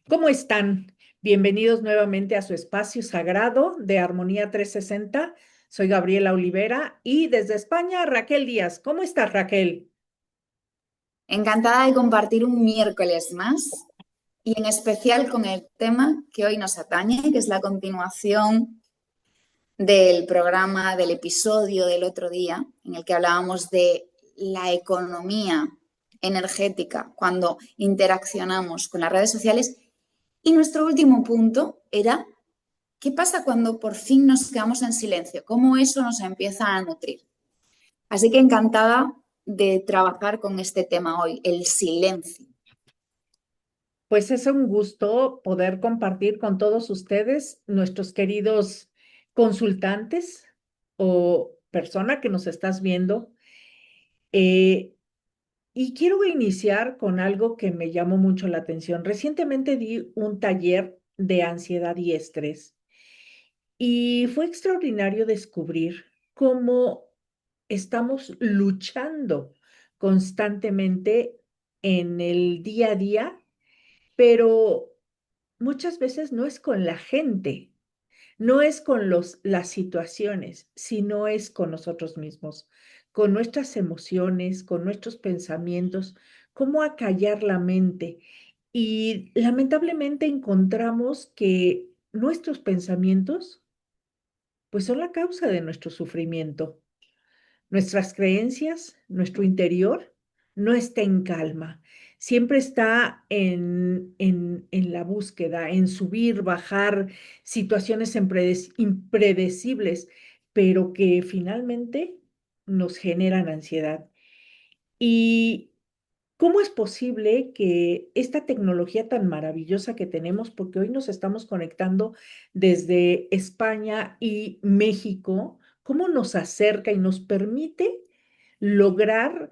¿Cómo están? Bienvenidos nuevamente a su espacio sagrado de Armonía 360. Soy Gabriela Olivera y desde España, Raquel Díaz. ¿Cómo estás, Raquel? Encantada de compartir un miércoles más y en especial con el tema que hoy nos atañe, que es la continuación del programa, del episodio del otro día, en el que hablábamos de la economía energética cuando interaccionamos con las redes sociales. Y nuestro último punto era, ¿qué pasa cuando por fin nos quedamos en silencio? ¿Cómo eso nos empieza a nutrir? Así que encantada de trabajar con este tema hoy, el silencio. Pues es un gusto poder compartir con todos ustedes, nuestros queridos consultantes o persona que nos estás viendo. Eh, y quiero iniciar con algo que me llamó mucho la atención. Recientemente di un taller de ansiedad y estrés. Y fue extraordinario descubrir cómo estamos luchando constantemente en el día a día, pero muchas veces no es con la gente, no es con las situaciones, sino es con nosotros mismos, con nuestras emociones, con nuestros pensamientos, cómo acallar la mente. Y lamentablemente encontramos que nuestros pensamientos pues son la causa de nuestro sufrimiento. Nuestras creencias, nuestro interior, no está en calma. Siempre está en la búsqueda, en subir, bajar, situaciones impredecibles, pero que finalmente nos generan ansiedad. Y ¿cómo es posible que esta tecnología tan maravillosa que tenemos, porque hoy nos estamos conectando desde España y México, cómo nos acerca y nos permite lograr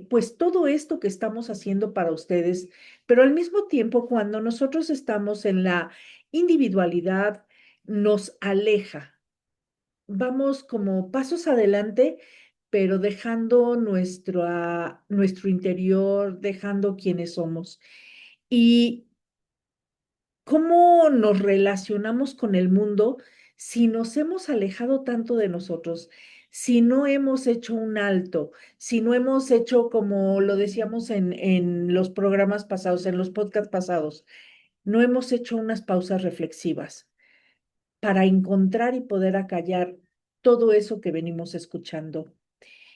pues todo esto que estamos haciendo para ustedes, pero al mismo tiempo cuando nosotros estamos en la individualidad, nos aleja, vamos como pasos adelante, pero dejando nuestro interior, dejando quienes somos. Y cómo nos relacionamos con el mundo si nos hemos alejado tanto de nosotros, si no hemos hecho un alto, si no hemos hecho, como lo decíamos en los programas pasados, en los podcasts pasados, no hemos hecho unas pausas reflexivas para encontrar y poder acallar todo eso que venimos escuchando.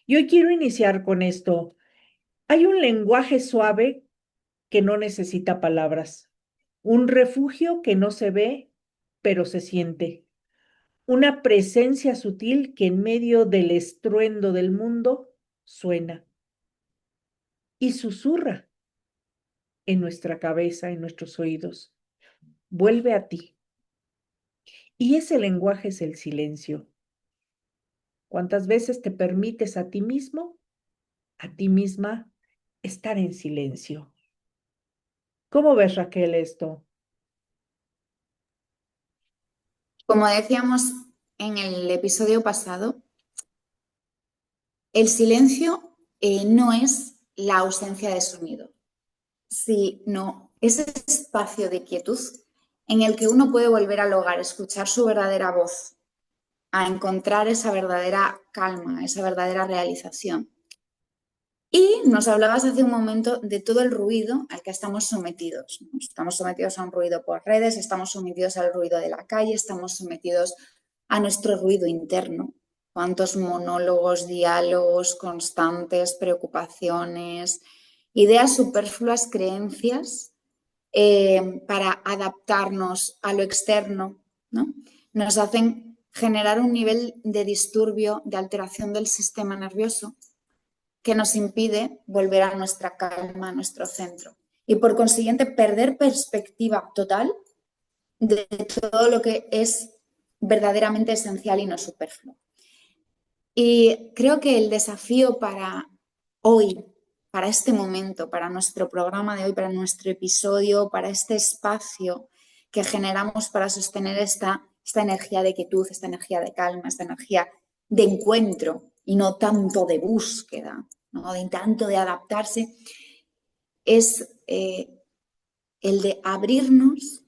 Y hoy quiero iniciar con esto. Hay un lenguaje suave que no necesita palabras, un refugio que no se ve, pero se siente, una presencia sutil que en medio del estruendo del mundo suena y susurra en nuestra cabeza, en nuestros oídos. Vuelve a ti. Y ese lenguaje es el silencio. ¿Cuántas veces te permites a ti mismo, a ti misma, estar en silencio? ¿Cómo ves, Raquel, esto? Como decíamos en el episodio pasado, el silencio no es la ausencia de sonido, sino ese espacio de quietud en el que uno puede volver al hogar, escuchar su verdadera voz, a encontrar esa verdadera calma, esa verdadera realización. Y nos hablabas hace un momento de todo el ruido al que estamos sometidos, ¿no? Estamos sometidos a un ruido por redes, estamos sometidos al ruido de la calle, estamos sometidos a nuestro ruido interno. Cuántos monólogos, diálogos constantes, preocupaciones, ideas superfluas, creencias para adaptarnos a lo externo, ¿no? Nos hacen generar un nivel de disturbio, de alteración del sistema nervioso que nos impide volver a nuestra calma, a nuestro centro. Y por consiguiente, perder perspectiva total de todo lo que es verdaderamente esencial y no superfluo. Y creo que el desafío para hoy, para este momento, para nuestro programa de hoy, para nuestro episodio, para este espacio que generamos para sostener esta energía de quietud, esta energía de calma, esta energía de encuentro y no tanto de búsqueda, ¿no? De tanto de adaptarse, es el de abrirnos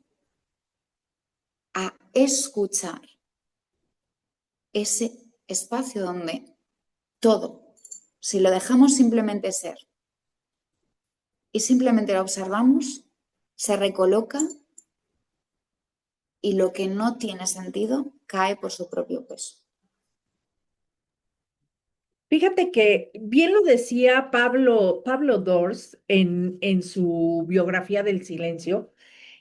a escuchar ese espacio donde todo, si lo dejamos simplemente ser y simplemente lo observamos, se recoloca y lo que no tiene sentido cae por su propio peso. Fíjate que bien lo decía Pablo Dors en su biografía del silencio,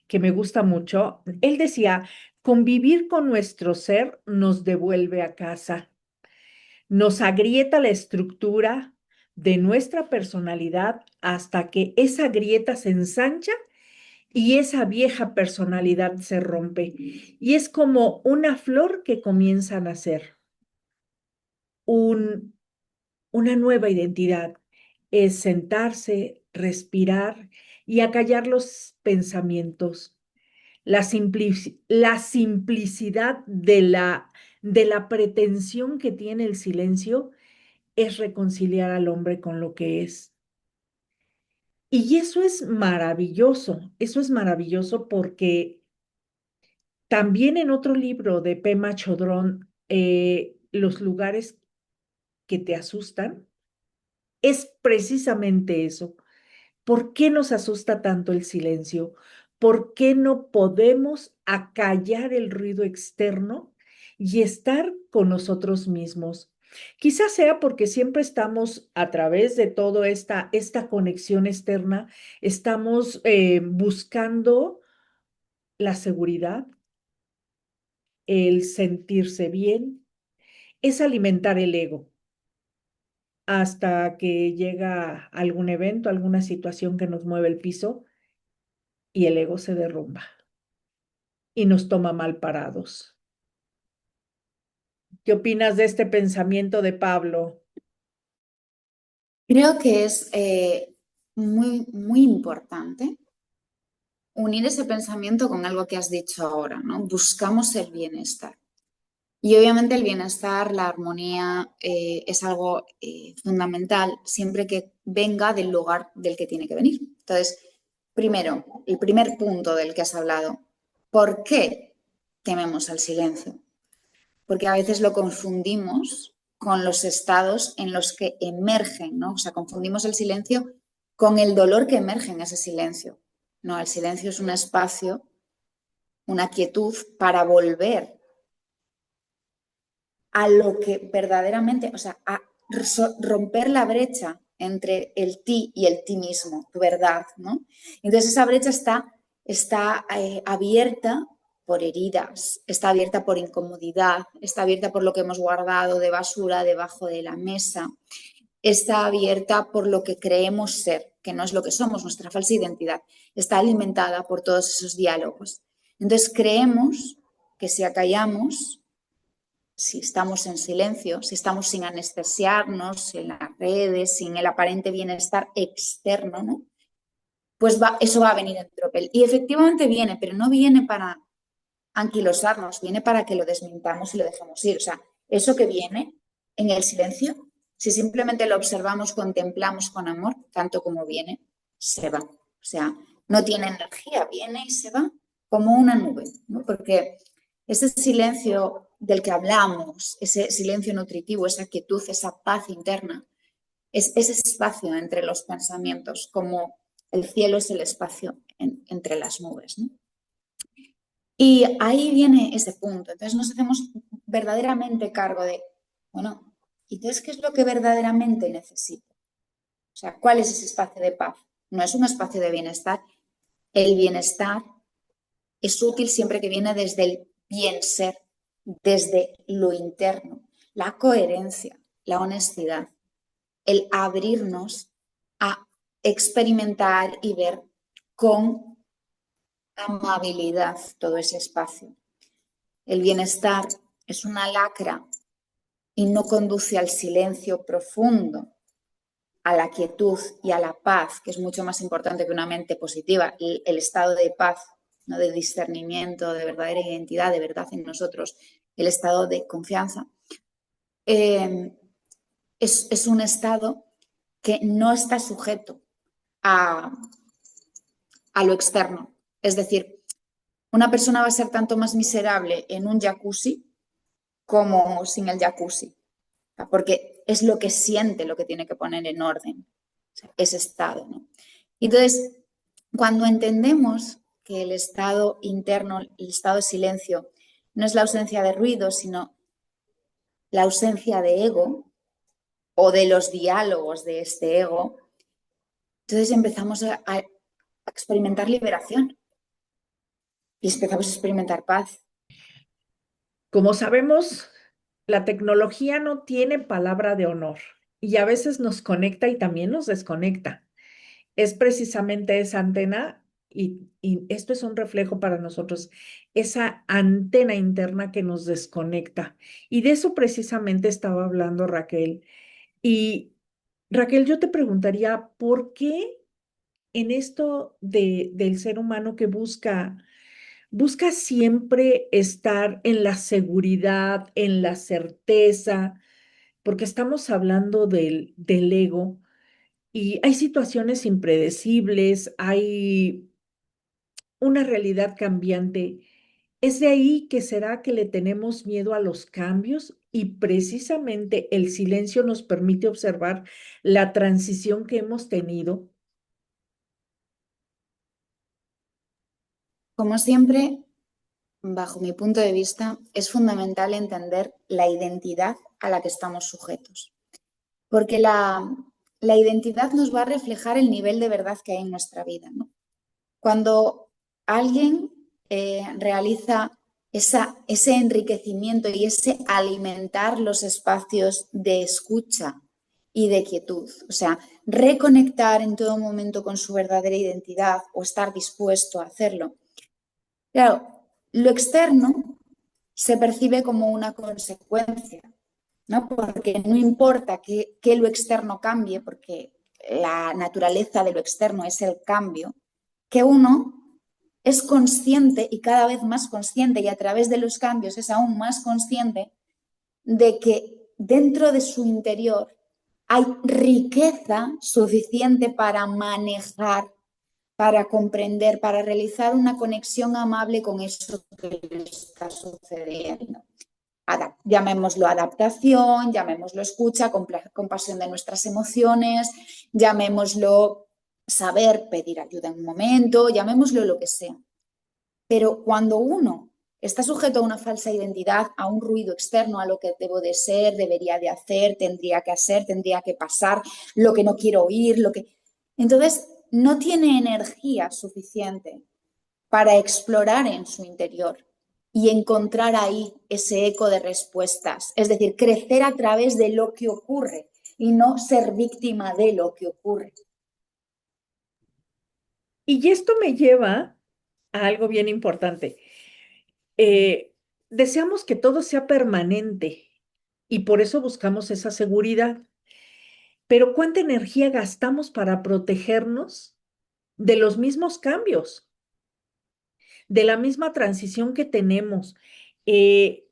que me gusta mucho. Él decía, convivir con nuestro ser nos devuelve a casa, nos agrieta la estructura de nuestra personalidad hasta que esa grieta se ensancha y esa vieja personalidad se rompe. Y es como una flor que comienza a nacer, un, una nueva identidad. Es sentarse, respirar y acallar los pensamientos. La simplicidad de la pretensión que tiene el silencio es reconciliar al hombre con lo que es. Y eso es maravilloso porque también en otro libro de Pema Chodrón, Los lugares que te asustan, es precisamente eso. ¿Por qué nos asusta tanto el silencio? ¿Por qué no podemos acallar el ruido externo y estar con nosotros mismos? Quizás sea porque siempre estamos a través de toda esta conexión externa, estamos buscando la seguridad, el sentirse bien, es alimentar el ego hasta que llega algún evento, alguna situación que nos mueve el piso y el ego se derrumba y nos toma mal parados. ¿Qué opinas de este pensamiento de Pablo? Creo que es muy importante unir ese pensamiento con algo que has dicho ahora, ¿no? Buscamos el bienestar. Y obviamente el bienestar, la armonía es algo fundamental siempre que venga del lugar del que tiene que venir. Entonces, primero, el primer punto del que has hablado, ¿por qué tememos al silencio? Porque a veces lo confundimos con los estados en los que emergen, ¿no? O sea, confundimos el silencio con el dolor que emerge en ese silencio. No, el silencio es un espacio, una quietud para volver a lo que verdaderamente, o sea, a romper la brecha entre el ti y el ti mismo, tu verdad, ¿no? Entonces esa brecha está abierta por heridas, está abierta por incomodidad, está abierta por lo que hemos guardado de basura debajo de la mesa, está abierta por lo que creemos ser, que no es lo que somos, nuestra falsa identidad, está alimentada por todos esos diálogos. Entonces creemos que si acallamos, si estamos en silencio, si estamos sin anestesiarnos en las redes, sin el aparente bienestar externo, ¿no? Pues eso va a venir en tropel. Y efectivamente viene, pero no viene para anquilosarnos, viene para que lo desmintamos y lo dejemos ir. O sea, eso que viene en el silencio, si simplemente lo observamos, contemplamos con amor, tanto como viene, se va. O sea, no tiene energía, viene y se va como una nube, ¿no? Porque ese silencio del que hablamos, ese silencio nutritivo, esa quietud, esa paz interna, es ese espacio entre los pensamientos, como el cielo es el espacio entre las nubes, ¿no? Y ahí viene ese punto. Entonces nos hacemos verdaderamente cargo de, bueno, ¿y entonces qué es lo que verdaderamente necesito? O sea, ¿cuál es ese espacio de paz? No es un espacio de bienestar. El bienestar es útil siempre que viene desde el bien ser, desde lo interno, la coherencia, la honestidad, el abrirnos a experimentar y ver con amabilidad todo ese espacio. El bienestar es una lacra y no conduce al silencio profundo, a la quietud y a la paz, que es mucho más importante que una mente positiva, y el estado de paz, ¿no? De discernimiento, de verdadera identidad, de verdad en nosotros, el estado de confianza. Es un estado que no está sujeto a a lo externo. Es decir, una persona va a ser tanto más miserable en un jacuzzi como sin el jacuzzi, porque es lo que siente lo que tiene que poner en orden, ese estado, ¿no? Entonces, cuando entendemos que el estado interno, el estado de silencio, no es la ausencia de ruido, sino la ausencia de ego o de los diálogos de este ego, entonces empezamos a experimentar liberación y empezamos a experimentar paz. Como sabemos, la tecnología no tiene palabra de honor y a veces nos conecta y también nos desconecta. Es precisamente esa antena y esto es un reflejo para nosotros, esa antena interna que nos desconecta. Y de eso precisamente estaba hablando Raquel. Y Raquel, yo te preguntaría, ¿por qué en esto del ser humano que busca siempre estar en la seguridad, en la certeza, porque estamos hablando del ego y hay situaciones impredecibles, hay una realidad cambiante? ¿Es de ahí que será que le tenemos miedo a los cambios? Y precisamente el silencio nos permite observar la transición que hemos tenido. Como siempre, bajo mi punto de vista, es fundamental entender la identidad a la que estamos sujetos, porque la identidad nos va a reflejar el nivel de verdad que hay en nuestra vida, ¿no? Cuando alguien realiza ese enriquecimiento y ese alimentar los espacios de escucha y de quietud, o sea, reconectar en todo momento con su verdadera identidad o estar dispuesto a hacerlo. Claro, lo externo se percibe como una consecuencia, ¿no? Porque no importa que lo externo cambie, porque la naturaleza de lo externo es el cambio, que uno es consciente y cada vez más consciente y a través de los cambios es aún más consciente de que dentro de su interior hay riqueza suficiente para manejar, para comprender, para realizar una conexión amable con eso que le está sucediendo. Llamémoslo adaptación, llamémoslo escucha, compasión de nuestras emociones, llamémoslo saber pedir ayuda en un momento, llamémoslo lo que sea. Pero cuando uno está sujeto a una falsa identidad, a un ruido externo, a lo que debo de ser, debería de hacer, tendría que pasar, lo que no quiero oír, entonces no tiene energía suficiente para explorar en su interior y encontrar ahí ese eco de respuestas, es decir, crecer a través de lo que ocurre y no ser víctima de lo que ocurre. Y esto me lleva a algo bien importante. Deseamos que todo sea permanente y por eso buscamos esa seguridad. Pero ¿cuánta energía gastamos para protegernos de los mismos cambios, de la misma transición que tenemos? Eh,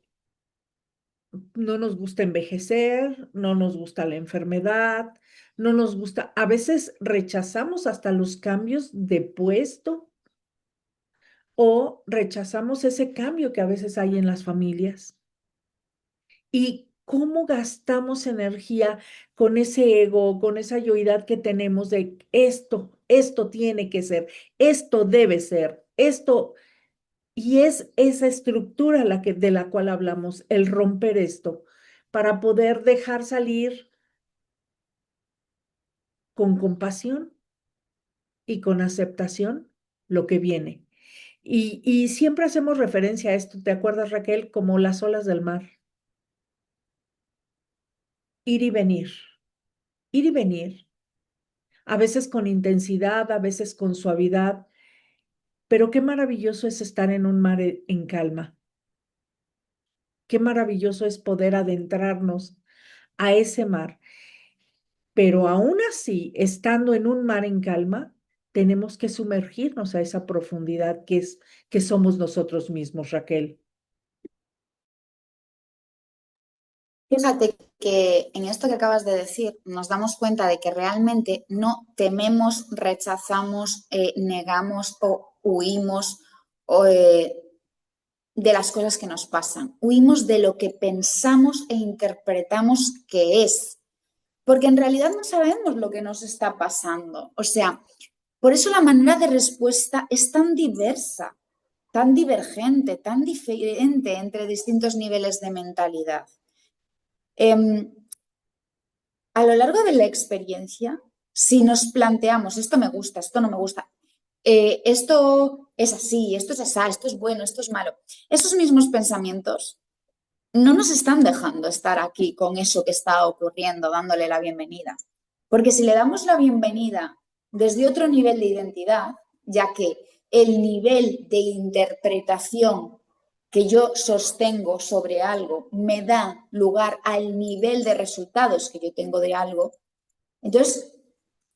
no nos gusta envejecer, no nos gusta la enfermedad, no nos gusta, a veces rechazamos hasta los cambios de puesto o rechazamos ese cambio que a veces hay en las familias. ¿Y cómo gastamos energía con ese ego, con esa yoidad que tenemos de esto tiene que ser, esto debe ser, esto? Y es esa estructura de la cual hablamos, el romper esto, para poder dejar salir con compasión y con aceptación lo que viene. Y siempre hacemos referencia a esto, ¿te acuerdas, Raquel? Como las olas del mar, ir y venir, ir y venir, a veces con intensidad, a veces con suavidad, pero qué maravilloso es estar en un mar en calma, qué maravilloso es poder adentrarnos a ese mar. Pero aún así, estando en un mar en calma, tenemos que sumergirnos a esa profundidad que somos nosotros mismos, Raquel. Fíjate que en esto que acabas de decir nos damos cuenta de que realmente no tememos, rechazamos, negamos o huimos o, de las cosas que nos pasan. Huimos de lo que pensamos e interpretamos que es, porque en realidad no sabemos lo que nos está pasando. O sea, por eso la manera de respuesta es tan diversa, tan divergente, tan diferente entre distintos niveles de mentalidad. A lo largo de la experiencia, si nos planteamos, esto me gusta, esto no me gusta, esto es así, esto es así, esto es bueno, esto es malo, esos mismos pensamientos no nos están dejando estar aquí con eso que está ocurriendo, dándole la bienvenida. Porque si le damos la bienvenida desde otro nivel de identidad, ya que el nivel de interpretación que yo sostengo sobre algo me da lugar al nivel de resultados que yo tengo de algo, entonces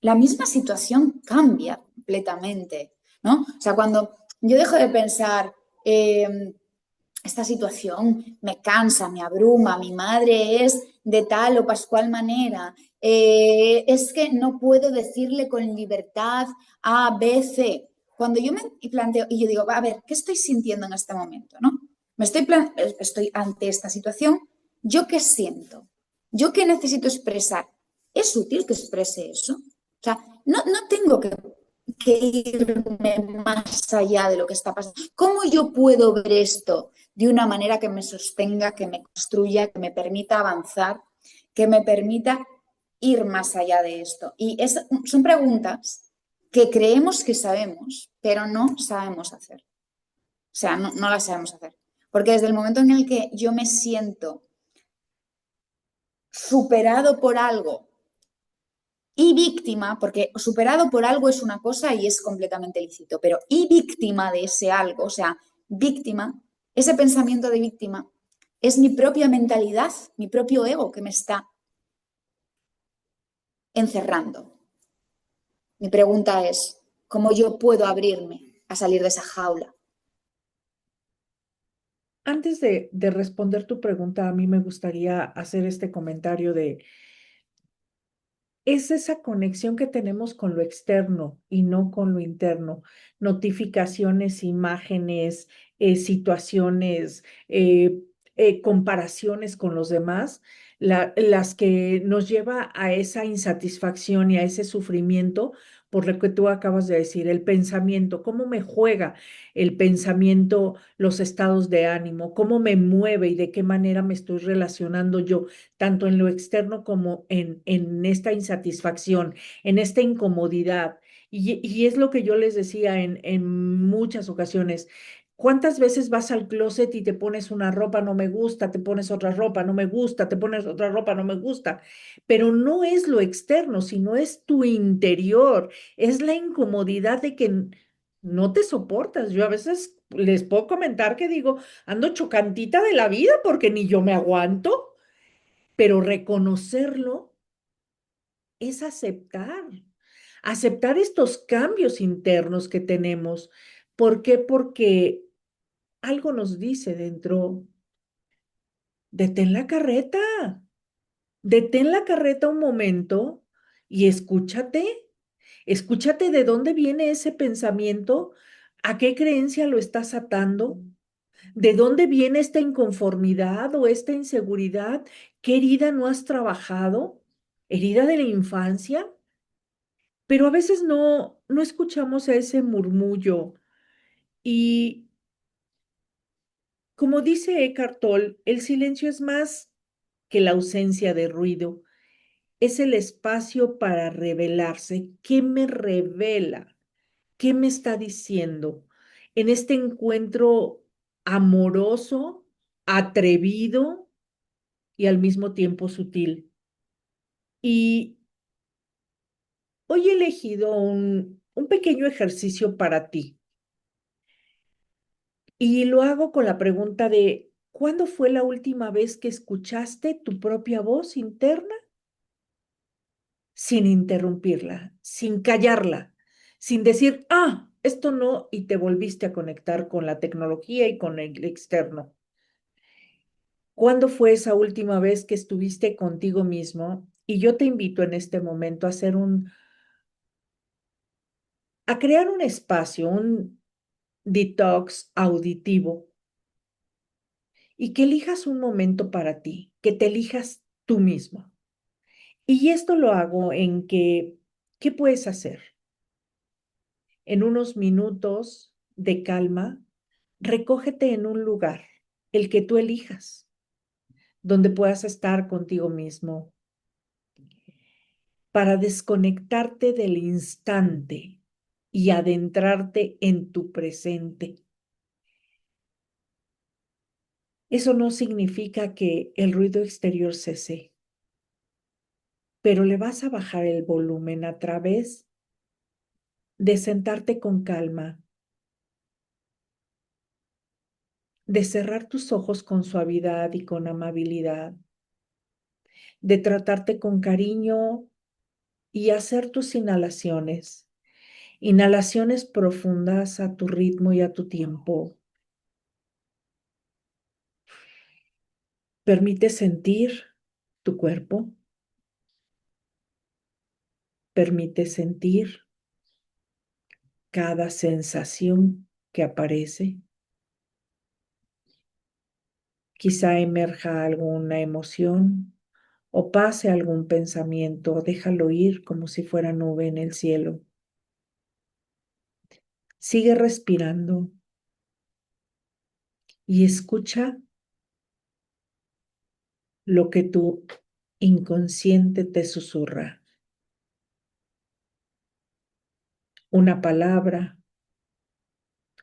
la misma situación cambia completamente, ¿no? O sea, cuando yo dejo de pensar, esta situación me cansa, me abruma, mi madre es de tal o pascual manera, es que no puedo decirle con libertad A, B, C. Cuando yo me planteo y yo digo, a ver, ¿qué estoy sintiendo en este momento? ¿No? Estoy ante esta situación, ¿yo qué siento? ¿Yo qué necesito expresar? ¿Es útil que exprese eso? O sea, no tengo que irme más allá de lo que está pasando. ¿Cómo yo puedo ver esto de una manera que me sostenga, que me construya, que me permita avanzar, que me permita ir más allá de esto? Y son preguntas que creemos que sabemos, pero no sabemos hacer. O sea, no las sabemos hacer. Porque desde el momento en el que yo me siento superado por algo y víctima, porque superado por algo es una cosa y es completamente lícito, pero y víctima de ese algo, o sea, víctima, ese pensamiento de víctima es mi propia mentalidad, mi propio ego que me está encerrando. Mi pregunta es, ¿cómo yo puedo abrirme a salir de esa jaula? Antes de responder tu pregunta, a mí me gustaría hacer este comentario de, es esa conexión que tenemos con lo externo y no con lo interno. Notificaciones, imágenes, situaciones, comparaciones con los demás, las que nos lleva a esa insatisfacción y a ese sufrimiento por lo que tú acabas de decir, el pensamiento, cómo me juega el pensamiento, los estados de ánimo, cómo me mueve y de qué manera me estoy relacionando yo tanto en lo externo como en esta insatisfacción, en esta incomodidad. Y es lo que yo les decía en muchas ocasiones. ¿Cuántas veces vas al closet y te pones una ropa, no me gusta, te pones otra ropa, no me gusta, te pones otra ropa, no me gusta? Pero no es lo externo, sino es tu interior, es la incomodidad de que no te soportas. Yo a veces les puedo comentar que digo, ando chocantita de la vida porque ni yo me aguanto, pero reconocerlo es aceptar, aceptar estos cambios internos que tenemos. ¿Por qué? Porque algo nos dice dentro, detén la carreta, detén la carreta un momento y escúchate, escúchate de dónde viene ese pensamiento, a qué creencia lo estás atando. ¿De dónde viene esta inconformidad o esta inseguridad? ¿Qué herida no has trabajado? ¿Herida de la infancia? Pero a veces no escuchamos a ese murmullo. Y como dice Eckhart Tolle, el silencio es más que la ausencia de ruido. Es el espacio para revelarse. ¿Qué me revela? ¿Qué me está diciendo? En este encuentro amoroso, atrevido y al mismo tiempo sutil. Y hoy he elegido un pequeño ejercicio para ti y lo hago con la pregunta de, ¿cuándo fue la última vez que escuchaste tu propia voz interna sin interrumpirla, sin callarla, sin decir, ah, esto no, y te volviste a conectar con la tecnología y con el externo? ¿Cuándo fue esa última vez que estuviste contigo mismo? Y yo te invito en este momento a a crear un espacio, un detox auditivo y que elijas un momento para ti, que te elijas tú mismo. Y esto lo hago en que, ¿qué puedes hacer? En unos minutos de calma, recógete en un lugar, el que tú elijas, donde puedas estar contigo mismo, para desconectarte del instante y adentrarte en tu presente. Eso no significa que el ruido exterior cese, pero le vas a bajar el volumen a través de sentarte con calma, de cerrar tus ojos con suavidad y con amabilidad, de tratarte con cariño y hacer tus inhalaciones, inhalaciones profundas a tu ritmo y a tu tiempo. Permite sentir tu cuerpo, permite sentir cada sensación que aparece. Quizá emerja alguna emoción o pase algún pensamiento, déjalo ir como si fuera nube en el cielo. Sigue respirando y escucha lo que tu inconsciente te susurra. Una palabra,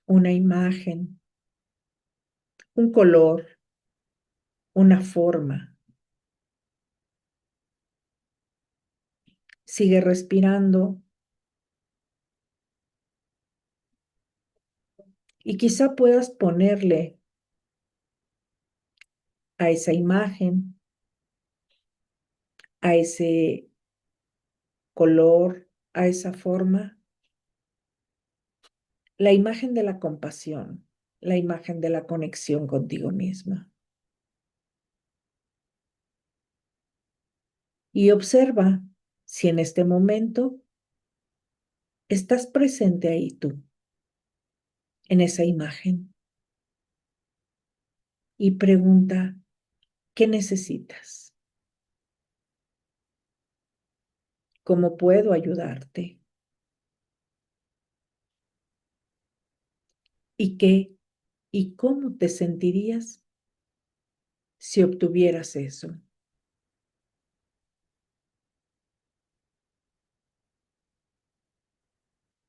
una imagen, un color, una forma. Sigue respirando y quizá puedas ponerle a esa imagen, a ese color, a esa forma, la imagen de la compasión, la imagen de la conexión contigo misma. Y observa si en este momento estás presente ahí tú, en esa imagen, y pregunta, ¿qué necesitas? ¿Cómo puedo ayudarte? ¿Y qué y cómo te sentirías si obtuvieras eso?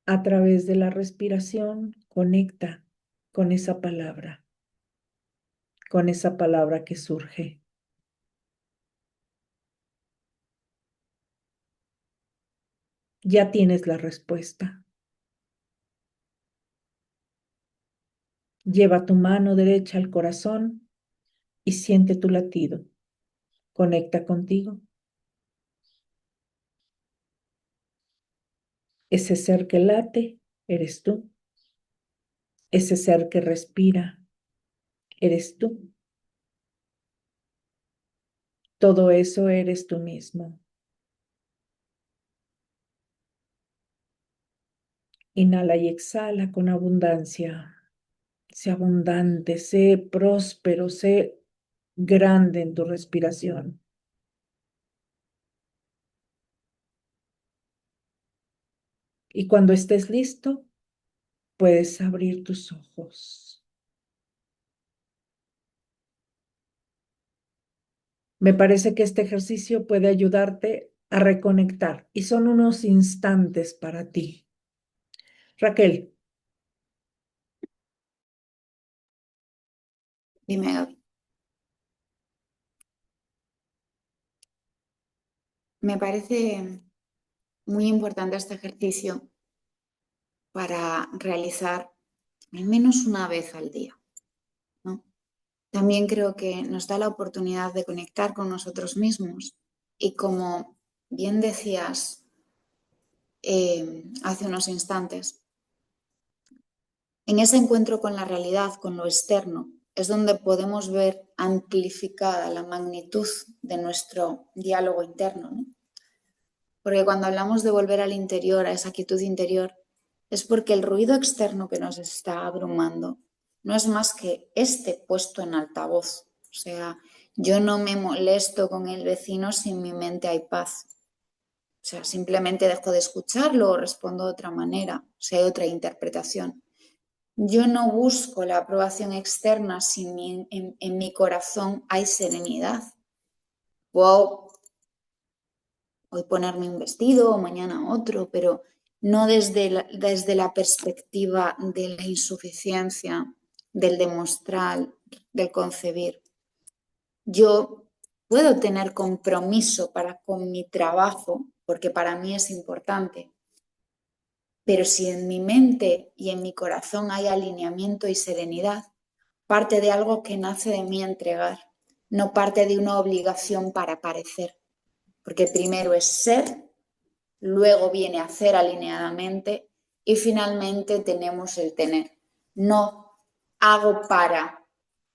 A través de la respiración, conecta con esa palabra que surge. Ya tienes la respuesta. Lleva tu mano derecha al corazón y siente tu latido. Conecta contigo. Ese ser que late, eres tú. Ese ser que respira, eres tú. Todo eso eres tú mismo. Inhala y exhala con abundancia. Sé abundante, sé próspero, sé grande en tu respiración. Y cuando estés listo, puedes abrir tus ojos. Me parece que este ejercicio puede ayudarte a reconectar y son unos instantes para ti. Raquel, Dime, Gaby. Me parece muy importante este ejercicio para realizar al menos una vez al día, ¿no? También creo que nos da la oportunidad de conectar con nosotros mismos y como bien decías hace unos instantes, en ese encuentro con la realidad, con lo externo, es donde podemos ver amplificada la magnitud de nuestro diálogo interno, ¿no? Porque cuando hablamos de volver al interior, a esa quietud interior, es porque el ruido externo que nos está abrumando no es más que este puesto en altavoz. O sea, yo no me molesto con el vecino si en mi mente hay paz. O sea, simplemente dejo de escucharlo o respondo de otra manera, si hay otra interpretación. Yo no busco la aprobación externa si en mi corazón hay serenidad. Puedo hoy ponerme un vestido o mañana otro, pero no desde la perspectiva de la insuficiencia, del demostrar, del concebir. Yo puedo tener compromiso con mi trabajo, porque para mí es importante, pero si en mi mente y en mi corazón hay alineamiento y serenidad, parte de algo que nace de mí entregar, no parte de una obligación para parecer, porque primero es ser, luego viene hacer alineadamente y finalmente tenemos el tener. No hago para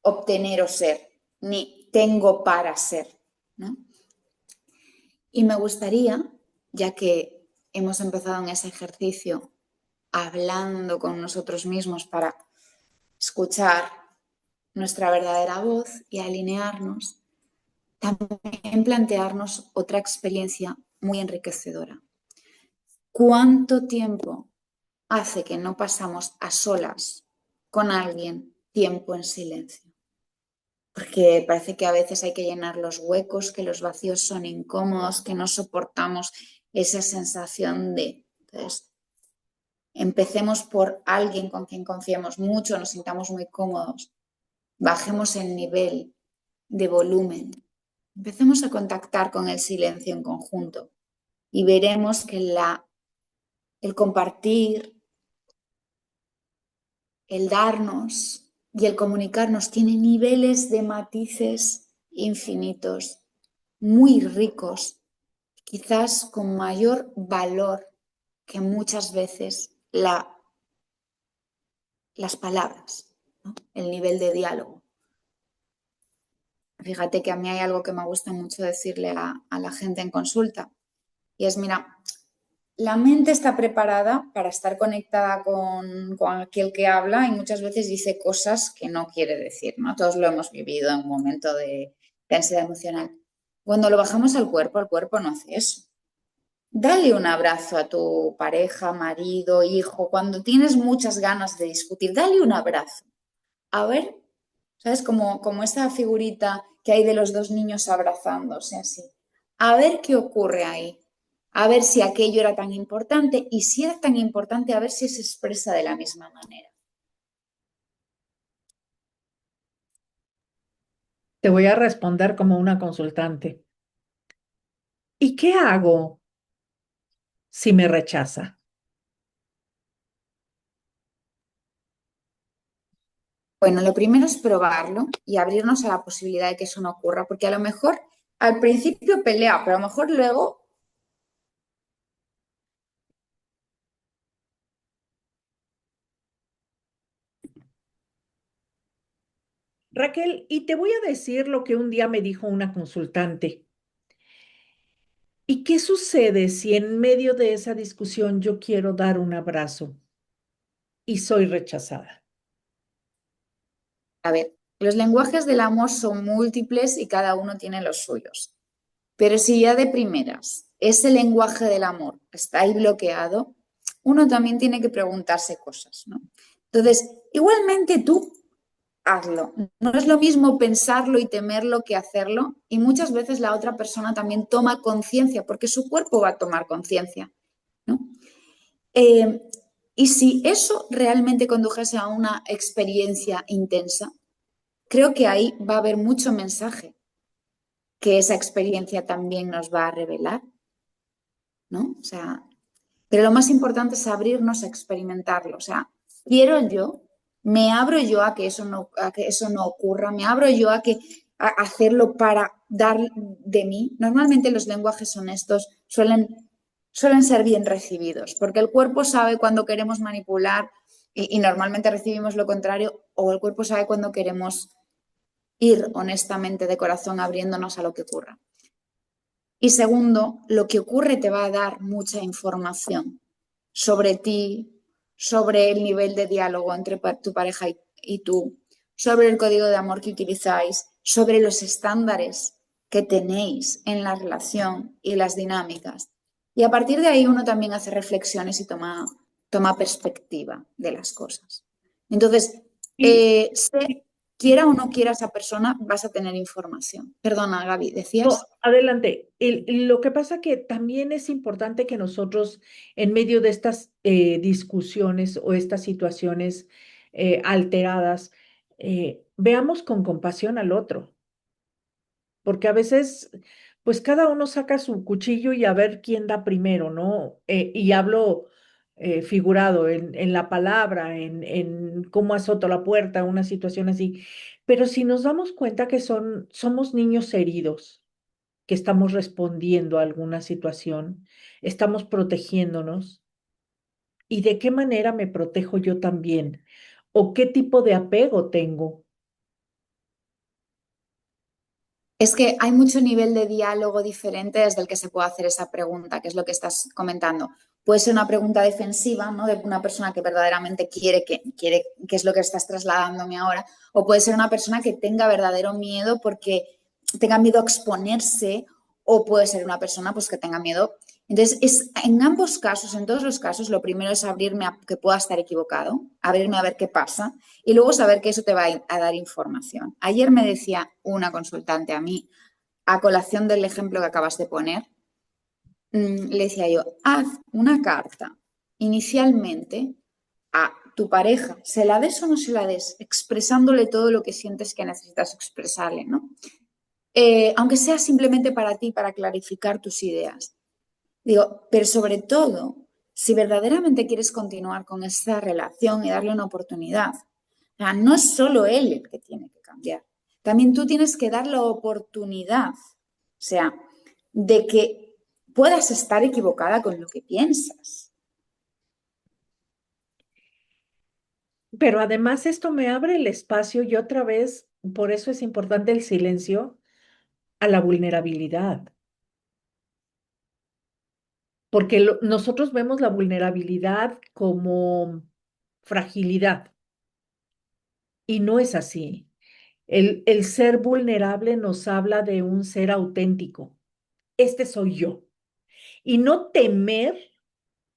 obtener o ser, ni tengo para ser, ¿no? Y me gustaría, ya que hemos empezado en ese ejercicio hablando con nosotros mismos para escuchar nuestra verdadera voz y alinearnos, también plantearnos otra experiencia muy enriquecedora. ¿Cuánto tiempo hace que no pasamos a solas con alguien tiempo en silencio? Porque parece que a veces hay que llenar los huecos, que los vacíos son incómodos, que no soportamos esa sensación de... Entonces, empecemos por alguien con quien confiemos mucho, nos sintamos muy cómodos, bajemos el nivel de volumen, empecemos a contactar con el silencio en conjunto y veremos que el compartir, el darnos y el comunicarnos tiene niveles de matices infinitos, muy ricos, quizás con mayor valor que muchas veces las palabras, ¿no? El nivel de diálogo. Fíjate que a mí hay algo que me gusta mucho decirle a la gente en consulta y es, mira, la mente está preparada para estar conectada con aquel que habla y muchas veces dice cosas que no quiere decir, ¿no? Todos lo hemos vivido en un momento de ansiedad emocional. Cuando lo bajamos al cuerpo, el cuerpo no hace eso. Dale un abrazo a tu pareja, marido, hijo. Cuando tienes muchas ganas de discutir, dale un abrazo. A ver, ¿sabes? Como esa figurita que hay de los dos niños abrazándose así. A ver qué ocurre ahí. A ver si aquello era tan importante y si era tan importante, a ver si se expresa de la misma manera. Te voy a responder como una consultante. ¿Y qué hago si me rechaza? Bueno, lo primero es probarlo y abrirnos a la posibilidad de que eso no ocurra, porque a lo mejor al principio pelea, pero a lo mejor luego... Raquel, y te voy a decir lo que un día me dijo una consultante. ¿Y qué sucede si en medio de esa discusión yo quiero dar un abrazo y soy rechazada? A ver, los lenguajes del amor son múltiples y cada uno tiene los suyos. Pero si ya de primeras ese lenguaje del amor está ahí bloqueado, uno también tiene que preguntarse cosas, ¿no? Entonces, igualmente tú hazlo. No es lo mismo pensarlo y temerlo que hacerlo. Y muchas veces la otra persona también toma conciencia, porque su cuerpo va a tomar conciencia, ¿no? Eh, y si eso realmente condujese a una experiencia intensa, creo que ahí va a haber mucho mensaje que esa experiencia también nos va a revelar, ¿no? O sea, pero lo más importante es abrirnos a experimentarlo. O sea, quiero yo, me abro yo a que eso no ocurra, me abro yo a hacerlo para dar de mí. Normalmente los lenguajes honestos suelen ser bien recibidos, porque el cuerpo sabe cuando queremos manipular Y normalmente recibimos lo contrario, o el cuerpo sabe cuando queremos ir honestamente de corazón abriéndonos a lo que ocurra. Y segundo, lo que ocurre te va a dar mucha información sobre ti, sobre el nivel de diálogo entre tu pareja y tú, sobre el código de amor que utilizáis, sobre los estándares que tenéis en la relación y las dinámicas. Y a partir de ahí uno también hace reflexiones y toma perspectiva de las cosas. Entonces, Y quiera o no quiera esa persona, vas a tener información. Perdona, Gaby, no, ¿decías? adelante. Lo que pasa que también es importante que nosotros, en medio de estas discusiones o estas situaciones alteradas, veamos con compasión al otro, porque a veces, pues cada uno saca su cuchillo y a ver quién da primero, ¿no? Y hablo figurado en la palabra, en cómo azoto la puerta, una situación así. Pero si nos damos cuenta que somos niños heridos que estamos respondiendo a alguna situación, estamos protegiéndonos. ¿Y de qué manera me protejo yo también? ¿O qué tipo de apego tengo? Es que hay mucho nivel de diálogo diferente desde el que se puede hacer esa pregunta, que es lo que estás comentando. Puede ser una pregunta defensiva, ¿no? De una persona que verdaderamente quiere, que es lo que estás trasladándome ahora, o puede ser una persona que tenga verdadero miedo porque tenga miedo a exponerse, o puede ser una persona pues, que tenga miedo. Entonces, en ambos casos, en todos los casos, lo primero es abrirme a que pueda estar equivocado, abrirme a ver qué pasa y luego saber que eso te va a dar información. Ayer me decía una consultante a mí, a colación del ejemplo que acabas de poner, le decía yo, haz una carta inicialmente a tu pareja, se la des o no se la des, expresándole todo lo que sientes que necesitas expresarle, ¿no? Aunque sea simplemente para ti, para clarificar tus ideas. Digo, pero sobre todo, si verdaderamente quieres continuar con esta relación y darle una oportunidad, o sea, no es solo él el que tiene que cambiar, también tú tienes que dar la oportunidad, o sea, de que puedas estar equivocada con lo que piensas. Pero además esto me abre el espacio y otra vez, por eso es importante el silencio, a la vulnerabilidad, porque nosotros vemos la vulnerabilidad como fragilidad y no es así. El ser vulnerable nos habla de un ser auténtico. Este soy yo. Y no temer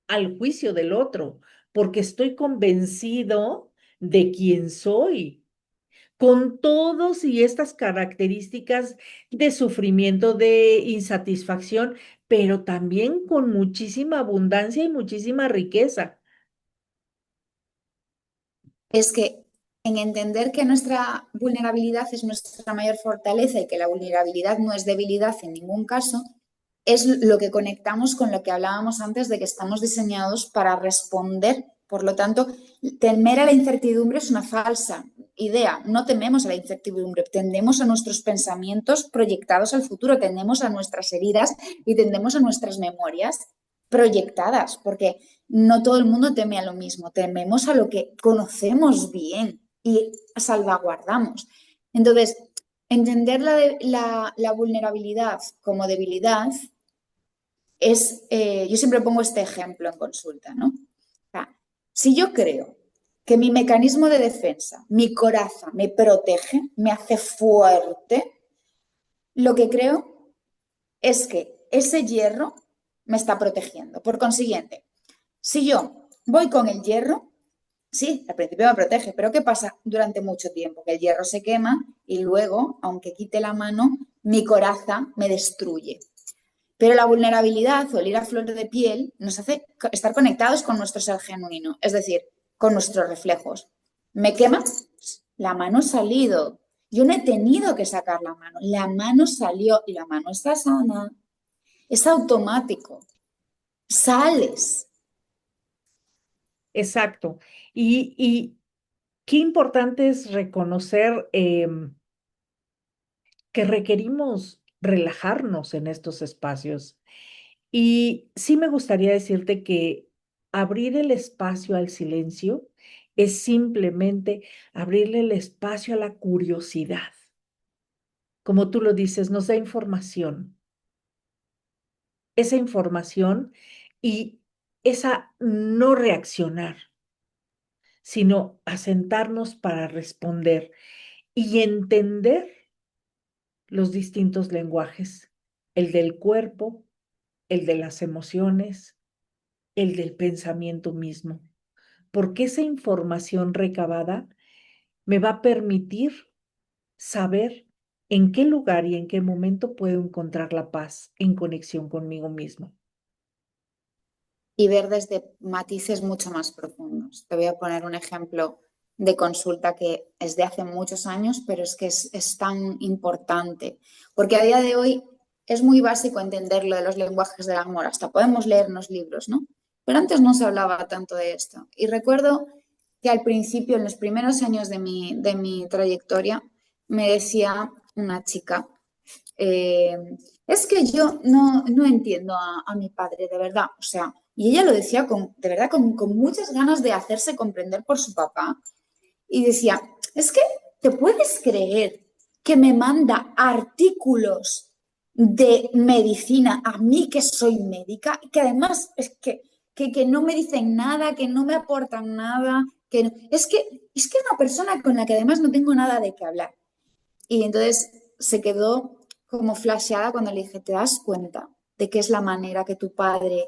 al juicio del otro, porque estoy convencido de quién soy, con todos y estas características de sufrimiento, de insatisfacción, pero también con muchísima abundancia y muchísima riqueza. Es que en entender que nuestra vulnerabilidad es nuestra mayor fortaleza y que la vulnerabilidad no es debilidad en ningún caso, es lo que conectamos con lo que hablábamos antes de que estamos diseñados para responder. Por lo tanto, temer a la incertidumbre es una falsa idea. No tememos a la incertidumbre, tendemos a nuestros pensamientos proyectados al futuro, tendemos a nuestras heridas y tendemos a nuestras memorias proyectadas, porque no todo el mundo teme a lo mismo, tememos a lo que conocemos bien y salvaguardamos. Entonces, entender la vulnerabilidad como debilidad es, yo siempre pongo este ejemplo en consulta, ¿no? O sea, si yo creo que mi mecanismo de defensa, mi coraza, me protege, me hace fuerte, lo que creo es que ese hierro me está protegiendo. Por consiguiente, si yo voy con el hierro, sí, al principio me protege, pero ¿qué pasa durante mucho tiempo? Que el hierro se quema y luego, aunque quite la mano, mi coraza me destruye. Pero la vulnerabilidad o el ir a flor de piel nos hace estar conectados con nuestro ser genuino, es decir, con nuestros reflejos. ¿Me quema? La mano ha salido. Yo no he tenido que sacar la mano salió y la mano está sana. Es automático. Sales. Exacto. Y qué importante es reconocer que requerimos relajarnos en estos espacios. Y sí me gustaría decirte que abrir el espacio al silencio es simplemente abrirle el espacio a la curiosidad. Como tú lo dices, nos da información. Esa información y esa no reaccionar, sino a sentarnos para responder y entender los distintos lenguajes, el del cuerpo, el de las emociones, el del pensamiento mismo, porque esa información recabada me va a permitir saber en qué lugar y en qué momento puedo encontrar la paz en conexión conmigo mismo. Y ver desde matices mucho más profundos. Te voy a poner un ejemplo de consulta que es de hace muchos años, pero es que es tan importante, porque a día de hoy es muy básico entender lo de los lenguajes del amor, hasta podemos leernos libros, ¿no? Pero antes no se hablaba tanto de esto. Y recuerdo que al principio, en los primeros años de mi trayectoria, me decía una chica, eh, es que yo no entiendo a mi padre, de verdad. O sea, y ella lo decía de verdad con muchas ganas de hacerse comprender por su papá. Y decía, es que te puedes creer que me manda artículos de medicina a mí que soy médica, que además es que no me dicen nada, que no me aportan nada, que no, es que una persona con la que además no tengo nada de qué hablar. Y entonces se quedó como flasheada cuando le dije, ¿te das cuenta de que es la manera que tu padre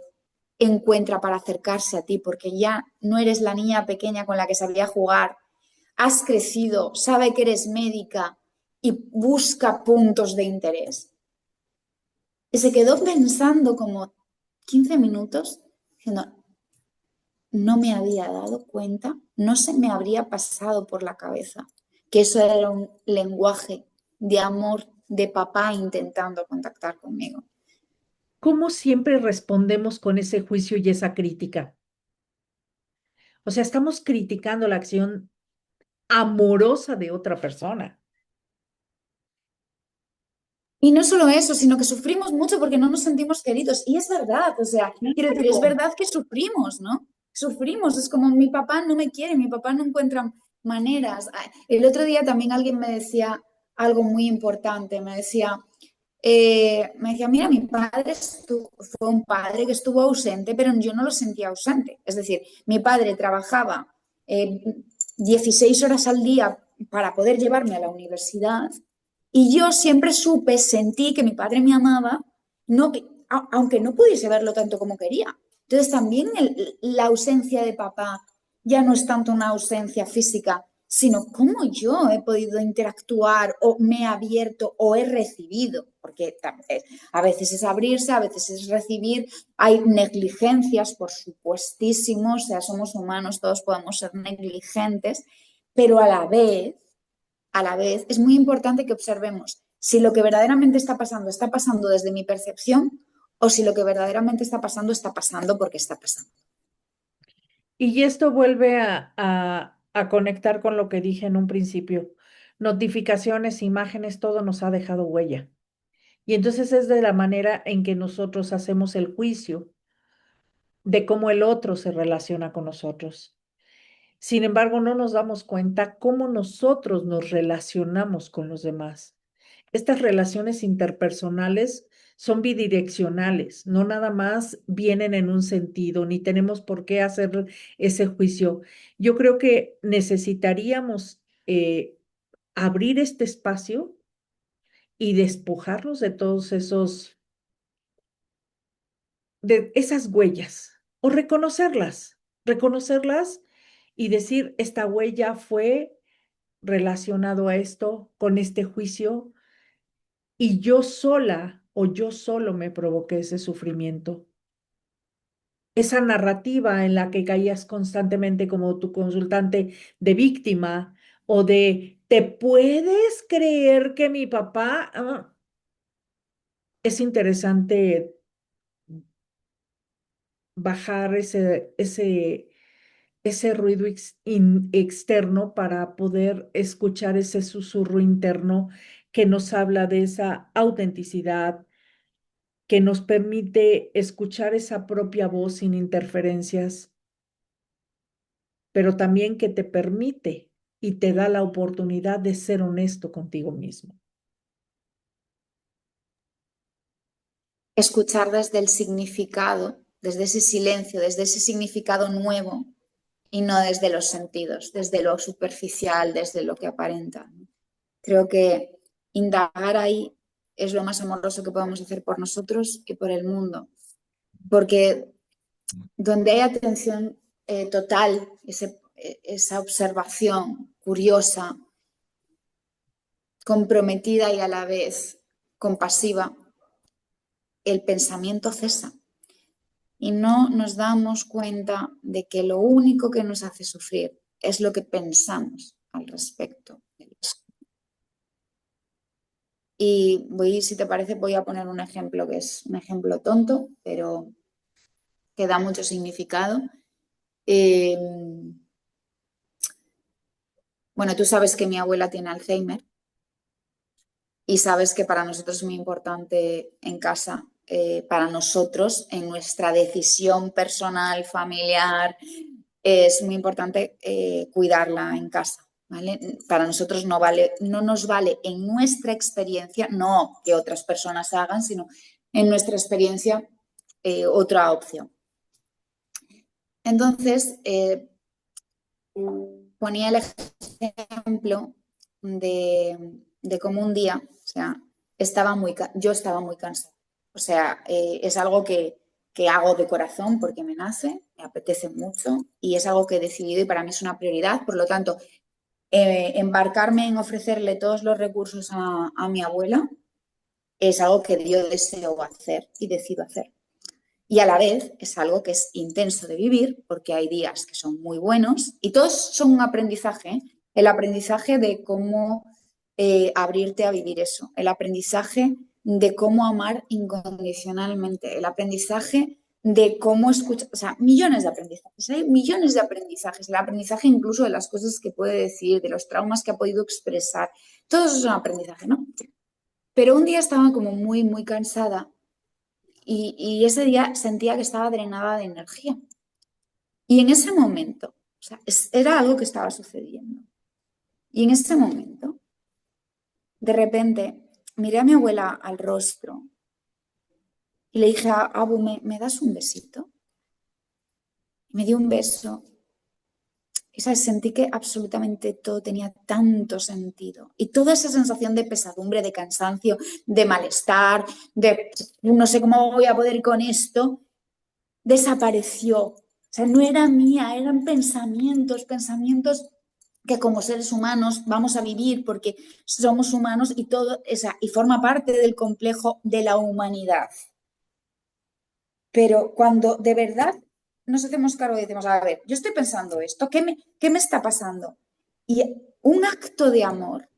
encuentra para acercarse a ti? Porque ya no eres la niña pequeña con la que sabía jugar, has crecido, sabe que eres médica y busca puntos de interés. Y se quedó pensando como 15 minutos, diciendo, no me había dado cuenta, no se me habría pasado por la cabeza que eso era un lenguaje de amor de papá intentando contactar conmigo. ¿Cómo siempre respondemos con ese juicio y esa crítica? O sea, estamos criticando la acción amorosa de otra persona. Y no solo eso, sino que sufrimos mucho porque no nos sentimos queridos. Y es verdad, o sea, quiero decir, es Claro. verdad que sufrimos, ¿no? Sufrimos, es como mi papá no me quiere, mi papá no encuentra maneras. El otro día también alguien me decía algo muy importante, me decía, mira, mi padre fue un padre que estuvo ausente, pero yo no lo sentía ausente. Es decir, mi padre trabajaba eh, 16 horas al día para poder llevarme a la universidad y yo siempre supe, sentí que mi padre me amaba, no, aunque no pudiese verlo tanto como quería. Entonces también la ausencia de papá ya no es tanto una ausencia física, sino cómo yo he podido interactuar o me he abierto o he recibido, porque a veces es abrirse, a veces es recibir, hay negligencias, por supuestísimo, o sea, somos humanos, todos podemos ser negligentes, pero a la vez es muy importante que observemos si lo que verdaderamente está pasando desde mi percepción o si lo que verdaderamente está pasando porque está pasando. Y esto vuelve a conectar con lo que dije en un principio. Notificaciones, imágenes, todo nos ha dejado huella. Y entonces es de la manera en que nosotros hacemos el juicio de cómo el otro se relaciona con nosotros. Sin embargo, no nos damos cuenta cómo nosotros nos relacionamos con los demás. Estas relaciones interpersonales son bidireccionales, no nada más vienen en un sentido, ni tenemos por qué hacer ese juicio. Yo creo que necesitaríamos abrir este espacio y despojarnos de todos de esas huellas o reconocerlas y decir, esta huella fue relacionado a esto, con este juicio, y yo sola o yo solo me provoqué ese sufrimiento. Esa narrativa en la que caías constantemente como tu consultante de víctima o de, ¿te puedes creer que mi papá? Es interesante bajar ese ruido externo para poder escuchar ese susurro interno que nos habla de esa autenticidad, que nos permite escuchar esa propia voz sin interferencias. pero también que te permite y te da la oportunidad de ser honesto contigo mismo. Escuchar desde el significado, desde ese silencio, desde ese significado nuevo y no desde los sentidos, desde lo superficial, desde lo que aparenta. Creo que indagar ahí es lo más amoroso que podemos hacer por nosotros y por el mundo, porque donde hay atención total, esa observación curiosa, comprometida y a la vez compasiva, el pensamiento cesa. Y no nos damos cuenta de que lo único que nos hace sufrir es lo que pensamos al respecto. Y si te parece, voy a poner un ejemplo que es un ejemplo tonto, pero que da mucho significado. Eh, bueno, tú sabes que mi abuela tiene Alzheimer y sabes que para nosotros es muy importante en casa, para nosotros, en nuestra decisión personal, familiar, es muy importante cuidarla en casa. ¿Vale? Para nosotros no nos vale en nuestra experiencia, no que otras personas hagan, sino en nuestra experiencia otra opción. Entonces, ponía el ejemplo de cómo un día, o sea, yo estaba muy cansada. O sea, es algo que hago de corazón porque me nace, me apetece mucho y es algo que he decidido y para mí es una prioridad. Por lo tanto, embarcarme en ofrecerle todos los recursos a mi abuela es algo que yo deseo hacer y decido hacer. Y a la vez es algo que es intenso de vivir porque hay días que son muy buenos y todos son un aprendizaje. ¿Eh? El aprendizaje de cómo abrirte a vivir eso, el aprendizaje de cómo amar incondicionalmente, el aprendizaje de cómo escuchar, o sea, millones de aprendizajes, hay millones de aprendizajes, el aprendizaje incluso de las cosas que puede decir, de los traumas que ha podido expresar, todo eso es un aprendizaje, ¿no? Pero un día estaba como muy, muy cansada y ese día sentía que estaba drenada de energía. Y en ese momento, o sea, era algo que estaba sucediendo. Y en ese momento, de repente, miré a mi abuela al rostro y le dije, Abu, ¿me das un besito? Y me dio un beso. Y ¿sabes? Sentí que absolutamente todo tenía tanto sentido. Y toda esa sensación de pesadumbre, de cansancio, de malestar, de no sé cómo voy a poder con esto, desapareció. O sea, no era mía, eran pensamientos que como seres humanos vamos a vivir porque somos humanos y todo, y forma parte del complejo de la humanidad. Pero cuando de verdad nos hacemos cargo y decimos, a ver, yo estoy pensando esto, qué me está pasando? Y un acto de amor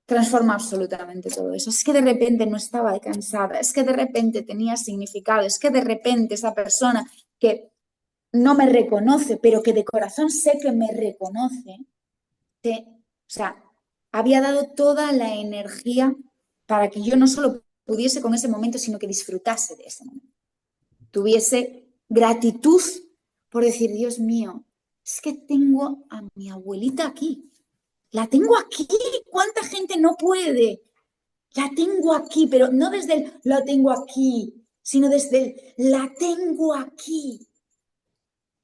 transforma absolutamente todo eso. Es que de repente no estaba cansada, es que de repente tenía significado, es que de repente esa persona que no me reconoce, pero que de corazón sé que me reconoce, o sea, había dado toda la energía para que yo no solo pudiese con ese momento, sino que disfrutase de ese momento. Tuviese gratitud por decir, Dios mío, es que tengo a mi abuelita aquí. La tengo aquí. ¿Cuánta gente no puede? La tengo aquí, pero no desde el la tengo aquí, sino desde el la tengo aquí.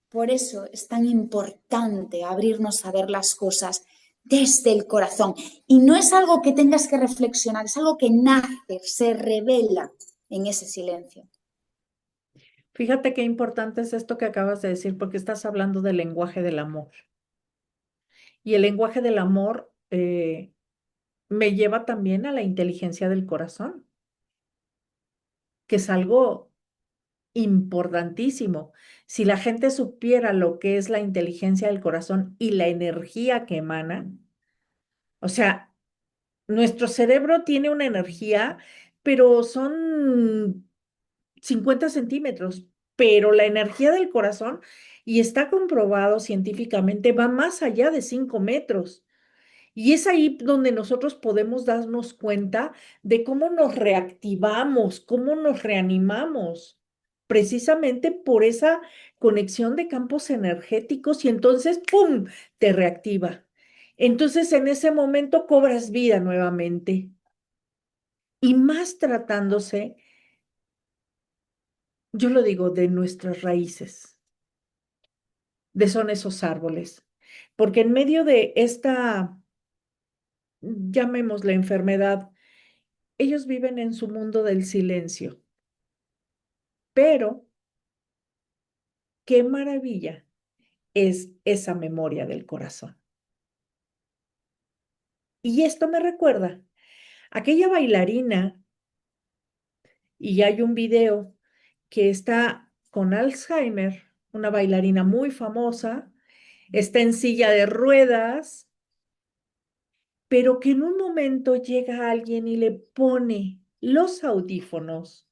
Por eso es tan importante abrirnos a ver las cosas desde el corazón. Y no es algo que tengas que reflexionar, es algo que nace, se revela en ese silencio. Fíjate qué importante es esto que acabas de decir, porque estás hablando del lenguaje del amor. Y el lenguaje del amor me lleva también a la inteligencia del corazón, que es algo importantísimo. Si la gente supiera lo que es la inteligencia del corazón y la energía que emana, o sea, nuestro cerebro tiene una energía, pero son 50 centímetros, pero la energía del corazón, y está comprobado científicamente, va más allá de 5 metros. Y es ahí donde nosotros podemos darnos cuenta de cómo nos reactivamos, cómo nos reanimamos. precisamente por esa conexión de campos energéticos y entonces, ¡pum!, te reactiva. Entonces en ese momento cobras vida nuevamente. Y más tratándose, yo lo digo, de nuestras raíces, de son esos árboles. Porque en medio de esta, llamémosla enfermedad, ellos viven en su mundo del silencio. Pero qué maravilla es esa memoria del corazón. Y esto me recuerda aquella bailarina, y hay un video que está con Alzheimer, una bailarina muy famosa, está en silla de ruedas, pero que en un momento llega alguien y le pone los audífonos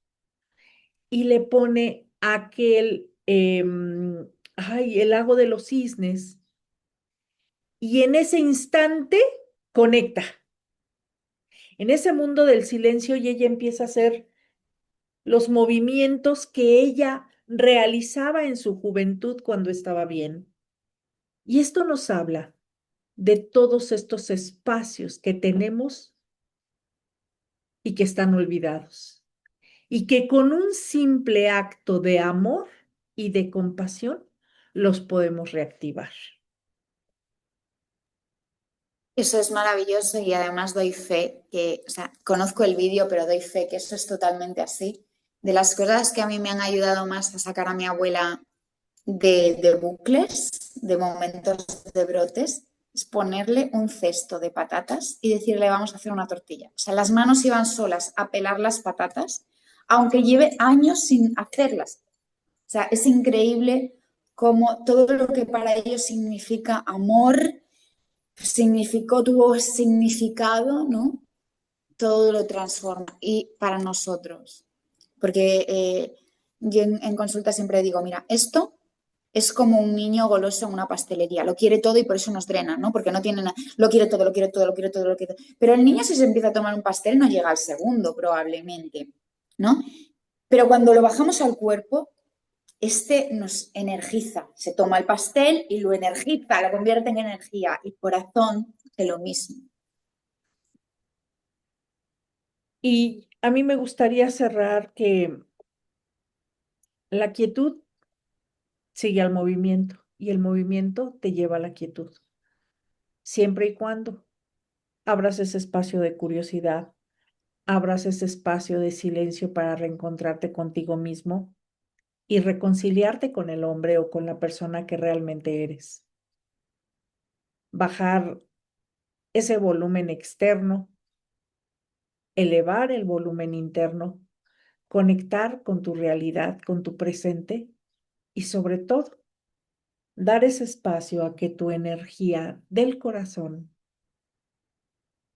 y le pone aquel, el lago de los cisnes, y en ese instante conecta. En ese mundo del silencio y ella empieza a hacer los movimientos que ella realizaba en su juventud cuando estaba bien. Y esto nos habla de todos estos espacios que tenemos y que están olvidados. Y que con un simple acto de amor y de compasión los podemos reactivar. Eso es maravilloso y además doy fe que, o sea, conozco el vídeo, pero doy fe que eso es totalmente así. De las cosas que a mí me han ayudado más a sacar a mi abuela de bucles, de momentos de brotes, es ponerle un cesto de patatas y decirle vamos a hacer una tortilla. O sea, las manos iban solas a pelar las patatas, aunque lleve años sin hacerlas. O sea, es increíble cómo todo lo que para ellos significa amor, tuvo significado, ¿no? Todo lo transforma. Y para nosotros, porque yo en consulta siempre digo, mira, esto es como un niño goloso en una pastelería, lo quiere todo y por eso nos drena, ¿no? Porque no tiene nada, lo quiere todo, lo quiere todo, lo quiere todo, lo quiere todo. Pero el niño si se empieza a tomar un pastel no llega al segundo probablemente, ¿no? Pero cuando lo bajamos al cuerpo, este nos energiza, se toma el pastel y lo energiza, lo convierte en energía. Y corazón, de lo mismo. Y a mí me gustaría cerrar que la quietud sigue al movimiento y el movimiento te lleva a la quietud, siempre y cuando abras ese espacio de curiosidad, abras ese espacio de silencio para reencontrarte contigo mismo y reconciliarte con el hombre o con la persona que realmente eres. Bajar ese volumen externo, elevar el volumen interno, conectar con tu realidad, con tu presente y sobre todo, dar ese espacio a que tu energía del corazón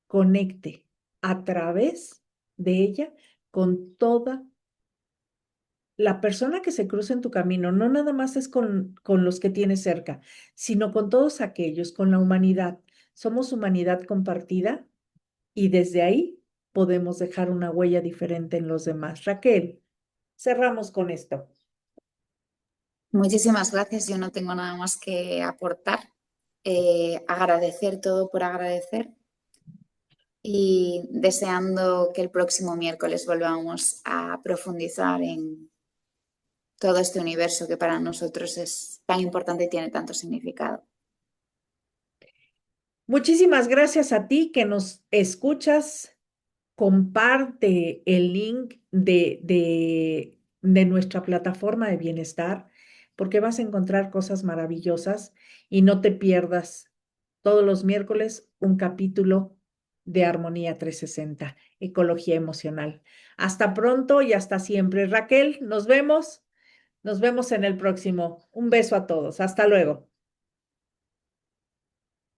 conecte a través de ella con toda la persona que se cruza en tu camino. No nada más es con los que tienes cerca, sino con todos aquellos, con la humanidad. Somos humanidad compartida y desde ahí podemos dejar una huella diferente en los demás. Raquel, cerramos con esto. Muchísimas gracias. Yo no tengo nada más que aportar. Agradecer todo por agradecer y deseando que el próximo miércoles volvamos a profundizar en todo este universo que para nosotros es tan importante y tiene tanto significado. Muchísimas gracias a ti que nos escuchas. Comparte el link de nuestra plataforma de bienestar porque vas a encontrar cosas maravillosas y no te pierdas todos los miércoles un capítulo de Armonía 360, Ecología Emocional. Hasta pronto y hasta siempre. Raquel, nos vemos en el próximo. Un beso a todos. Hasta luego.